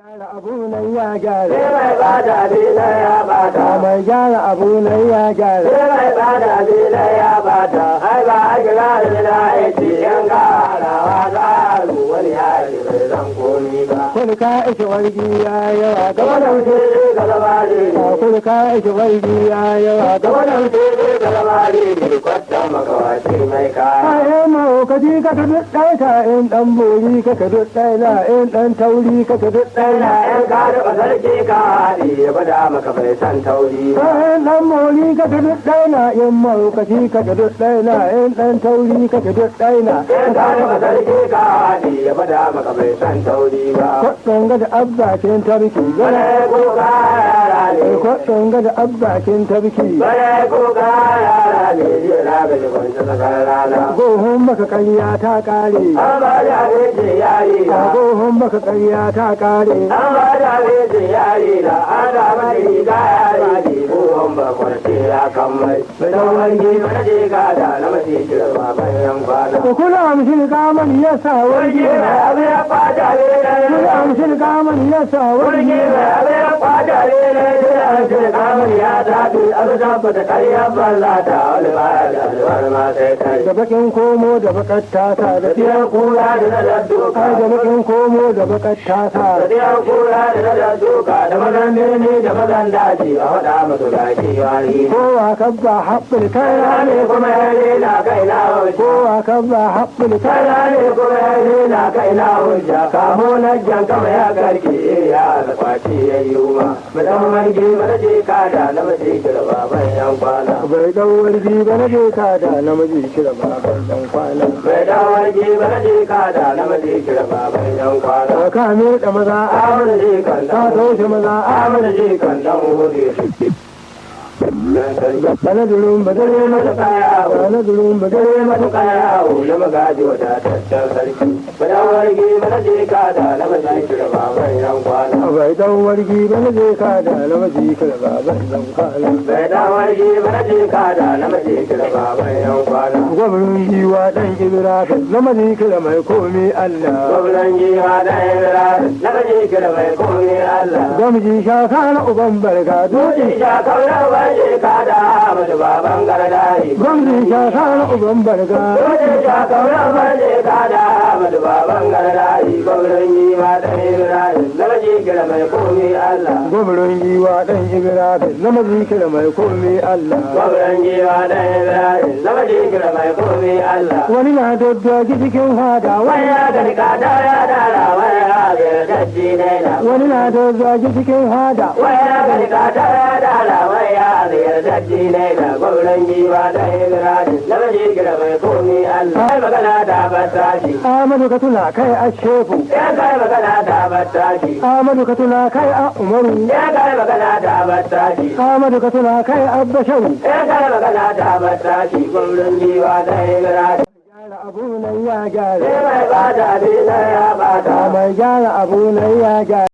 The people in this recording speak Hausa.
gyara abu nan ya gyara. Sai mai bada bila ya bata. Mai gyara abu nan ya gyara. Sai mai bada bila ya bata. Ai ba a kira bila ya ce yan garawa za a wani ya ce bai zan komi ba. Kun ka ishe wargi ya yawa Gaba da wuce ga labari ne. kun ka ishe wargi ya yawa Gaba da wuce ga labari ne. Kwatan makawaci mai kaya. Ai mahaukaci ka ka duk ɗaita in ɗan bori ka ka duk ɗaina in ɗan tauri ka ka duk Sai na ɗaina. yan gada ba sarki ka haɗe ya bada maka bai san tauri ba. In ɗan bori ka ka duk ɗaina in mahaukaci ka ka duk ɗaina in ɗan tauri ka ka duk ɗaina. Yan gada ba sarki ka haɗe ya bada maka bai san tauri ba. Kwaɗon gada abbakin tarki. Bane kuka yara ne. Kwaɗon gada abbakin tarki. Bane kuka yara ne. Jiya na gaji kwanci tsakar rana. Gohon baka ƙarya ta ƙare. An ba da abinci yari na. Gohon baka ƙarya ta ƙare. An ba da abinci yari na. An da mai riga yari ne. Buwan ba kwarce ya kammai. Bidan wangi mana je gada na mace kira baban yan kwana. Kula amshin kaman yasa Wargi wargi. mai abin ya fata ne. Kula amshin kaman yasa Wargi wargi. mai abin ya fata ne. Sai an ce kamar ya tafi. An tabbata karya ballata. Wani baya da alwar ma sai kai. Da bakin komo da bakar tasa da Tafiyar kura da na dadduka. ai da bakin komo da bakar tasa. Tafiyar kura da na dadduka. Da mazan birni da mazan daji. A faɗa musu daji wari. Kowa kabba haɓɓul Kaina kai. ne kuma ya rena kaina hujja. Kowa kabba haɓɓul kai. Kaina ne kuma ya rena kaina hujja. Kamo na jan kama ya garke ya alfaci ya yi ma. Madan marge mana je kada na mace kira baban yan kwana. Bai ɗan wargi ba na je kada namiji kira baban ɗan kwana. Mai dawarki mana je kada na mace kira baban yan kwana. Ka kame da maza Amina je kan ka dan taushe maza Amina je kan dan hudu. bana durum badare mata Kaya bana durum badare mata matuƙa yawo na magaji wadataccen sarki. Badawarki mana je kada na mace kira baban yan kwana. bai ɗan wargi ba na je kada namiji kira baban ɗan kwana. Mai dawarki mana je kada na mace kira baban yan kwana. Gwamnin yiwa ɗan Ibrahim namiji kira mai komi Allah. Gwamnan jiha da yara na mace kira mai komi Allah. Gamji shaka na uban barka Dutse dutse. sha kaunar waje kada mata baban gardari. Gamji shaka na uban barka. Dutse sha kaunar waje kada mata baban gardari. Gwamnan jiha da yara na mace kira mai komi Allah. Gwamnin yiwa ɗan Ibrahim namiji kira mai komi Allah. Gwamnan jiha da yara na mace kira mai komi Allah. Wani na daddaji cikin hada Wai ya gani kada ya dara wai ya ga daddi daina. wani na daddaji cikin hada. Wai ya gani kada ya dara wai ya ga daddi daina. Gwamnan jiha da yara na mace kira mai komi Allah. Kai magana da battashi. Amadu ka tuna kai a shefu. Ya kai magana da battashi. Amadu ka tuna kai a Umaru. Ya kai magana da battashi. Amadu ka tuna kai a Basharu. Ya kai magana da battashi. Gwamnan jiha da yara. Gyara abu nan ya gyara. Sai mai bada bila ya bada. Mai gyara abu nan ya gyara.